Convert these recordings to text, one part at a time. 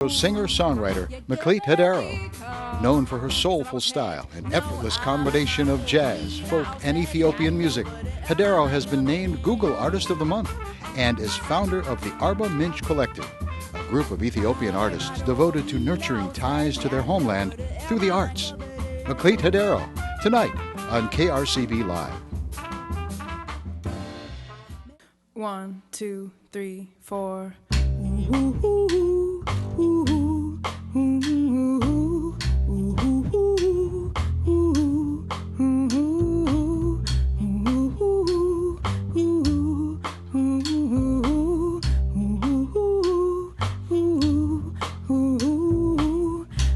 Singer-songwriter Maklit Hedero, known for her soulful style and effortless combination of jazz, folk, and Ethiopian music. Hedero has been named Google Artist of the Month and is founder of the Arba Minch Collective, a group of Ethiopian artists devoted to nurturing ties to their homeland through the arts. Maklit Hedero, tonight on KRCB Live. 1, 2, 3, 4. Ooh, ooh, ooh, ooh, ooh, ooh,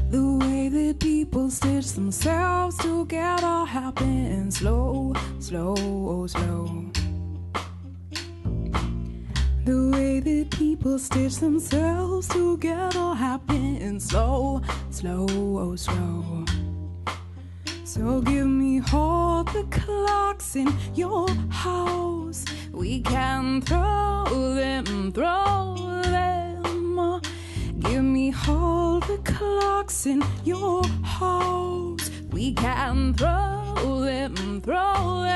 the way that people stitch themselves together happen slow, slow, oh slow. The way that people stitch themselves together happen slow, slow, oh slow. So give me all the clocks in your house. We can throw them, throw them. Give me all the clocks in your house. We can throw them, throw them.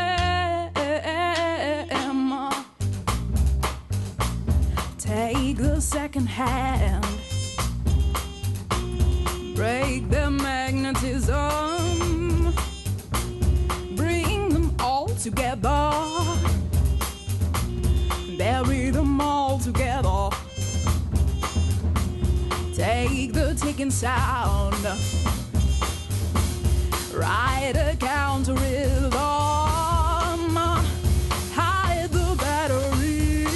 Take the second hand, break the magnetism, bring them all together, bury them all together. Take the ticking sound, write a counter rhythm, hide the batteries,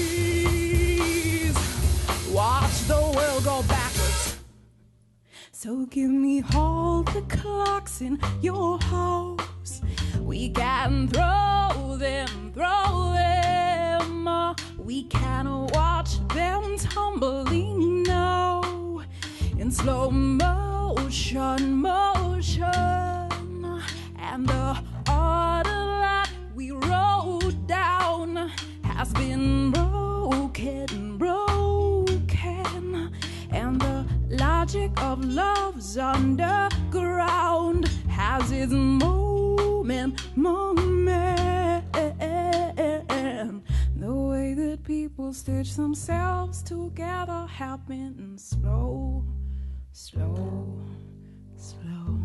watch the world go backwards. So give me all the clocks in your house. We can throw them, throw them. We can watch them tumbling now in slow motion, motion. And the order that we wrote down has been broken, broken. And the logic of love's underground has its moment, moment. The way that people stitch themselves together happen slow, slow, slow.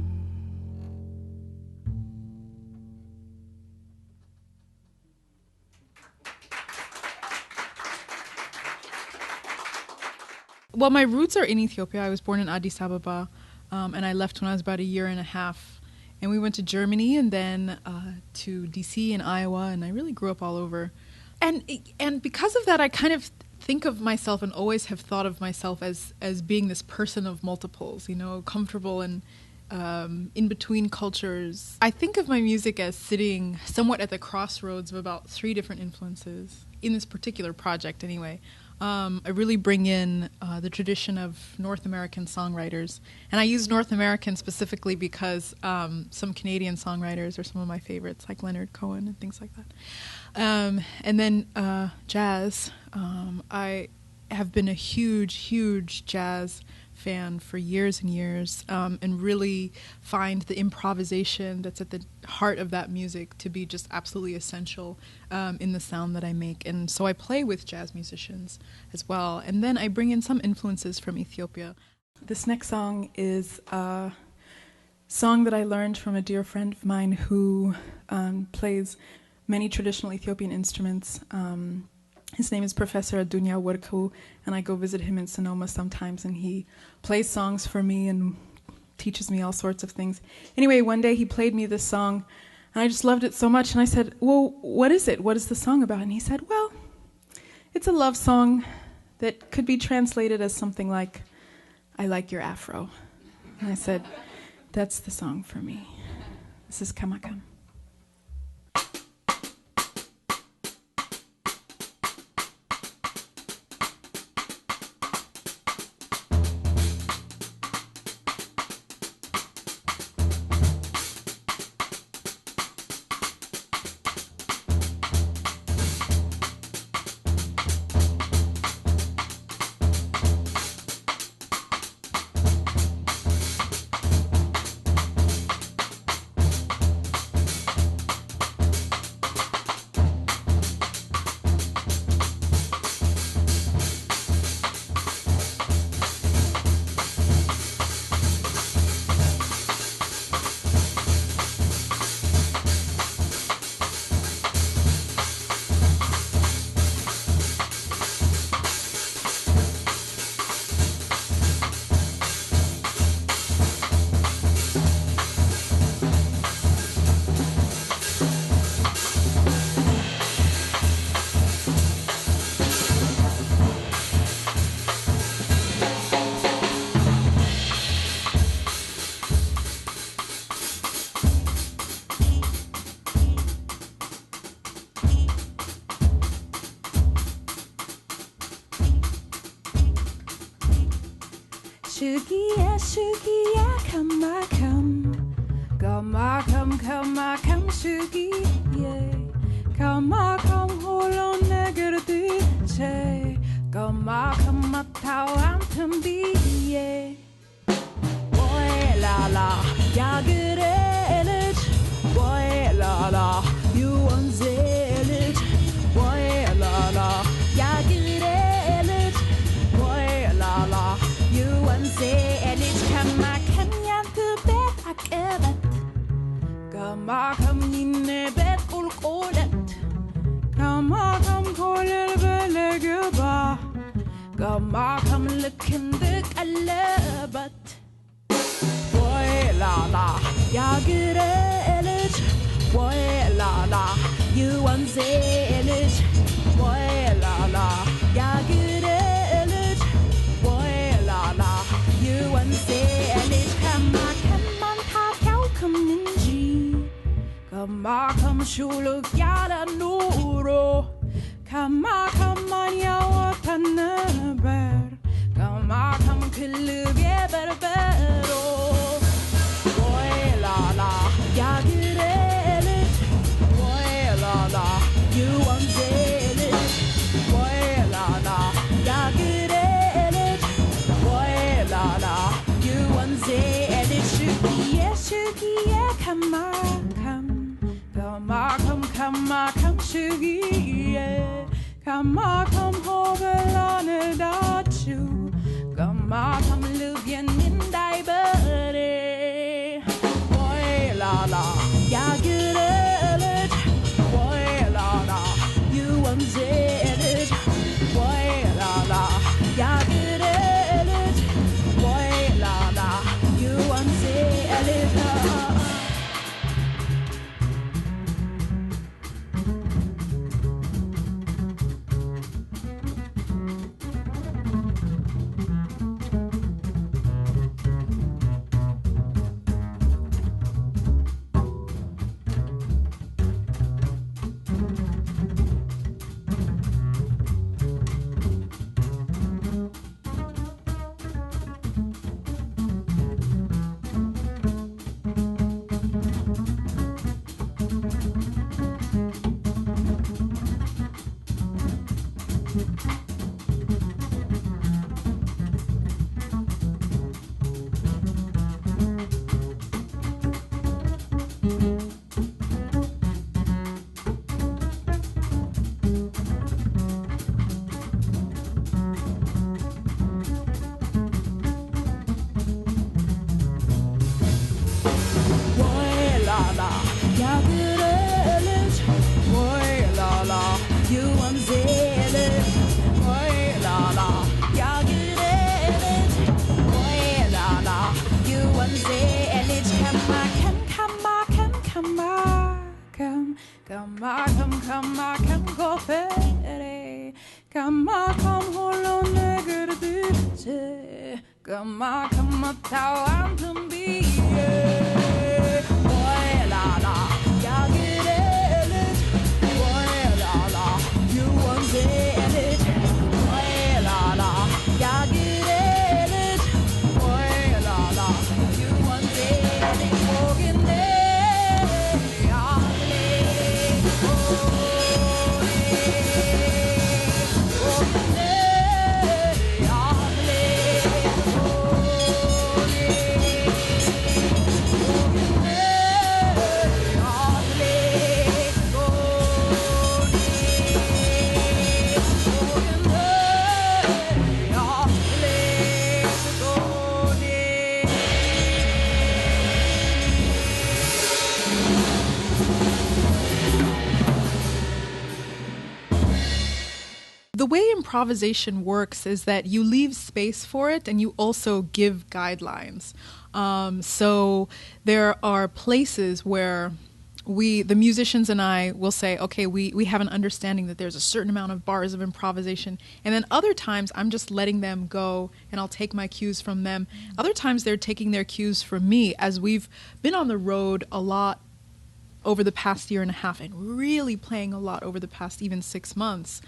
Well, my roots are in Ethiopia. I was born in Addis Ababa, and I left when I was about 1.5 years. And we went to Germany and then to DC and Iowa, and I really grew up all over. And because of that, I kind of think of myself and always have thought of myself as being this person of multiples, you know, comfortable and in between cultures. I think of my music as sitting somewhat at the crossroads of about 3 different influences in this particular project anyway. I really bring in the tradition of North American songwriters. And I use North American specifically because some Canadian songwriters are some of my favorites, like Leonard Cohen and things like that. And then jazz. I have been a huge, huge jazz fan for years and years, and really find the improvisation that's at the heart of that music to be just absolutely essential in the sound that I make. And so I play with jazz musicians as well. And then I bring in some influences from Ethiopia. This next song is a song that I learned from a dear friend of mine who plays many traditional Ethiopian instruments. His name is Professor Adunya Warku, and I go visit him in Sonoma sometimes, and he plays songs for me and teaches me all sorts of things. Anyway, one day he played me this song, and I just loved it so much, and I said, well, what is it? What is the song about? And he said, well, it's a love song that could be translated as something like, I like your afro. And I said, that's the song for me. This is Kamakam. Shugia, shugia, come, shugi, yeah. Come, hold on, negative, say. Come, tau, antumbi, yeah. Boy, la la, ya get it. Boy, la la, you unzell it. Boy, la la, ya get it. Boy, la la, you unzell it. Come, ya to bed, I get it. Come, in bed, all it. Come, call it, belegaba. Come, look in the calabat. Boy, la la, ya get it. Boy, la la, you unzell it. Boy, la la, ya get it. Boy, la la, you unzell it. Come on, tap, come ninji. Come, shulu, yada, nuro. Come on, ya watanaber. Come, killu, better. Boy, la la, ya get it. Boy, la la, you unzell it. Boy, la la, ya get it. Boy, la la, you unzell it. Shugi, yeah, come, shugi, yeah. Come, hold on, that you. Come, live in diabetes. Boy, la la, ya get it. Boy, la la, you unzell it. Boy, la la, ya get it. Boy, la la, you unzell it. Come, tau, antumbi, yeah. Boy, la la, ya get it. Boy, la la, you unzell it. Boy, la la, ya get it. Boy, la la, you unzell it. Walking there, walking there. The way improvisation works is that you leave space for it and you also give guidelines. So there are places where the musicians and I will say, okay, we have an understanding that there's a certain amount of bars of improvisation. And then other times I'm just letting them go and I'll take my cues from them. Other times they're taking their cues from me, as we've been on the road a lot over the past year and a half and really playing a lot over the past even 6 months.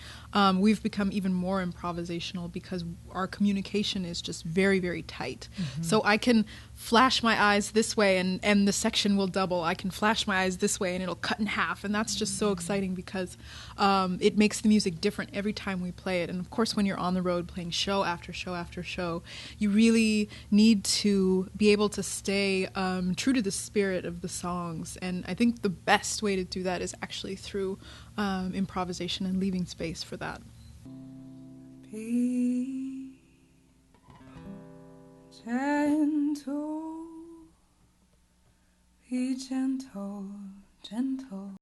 we've become even more improvisational because our communication is just very, very tight. So I can flash my eyes this way and the section will double. I can flash my eyes this way and it'll cut in half. And that's just so exciting because it makes the music different every time we play it. And of course, when you're on the road playing show after show after show, you really need to be able to stay true to the spirit of the songs. And I think the best way to do that is actually through improvisation and leaving space for that. Be gentle, be gentle, gentle.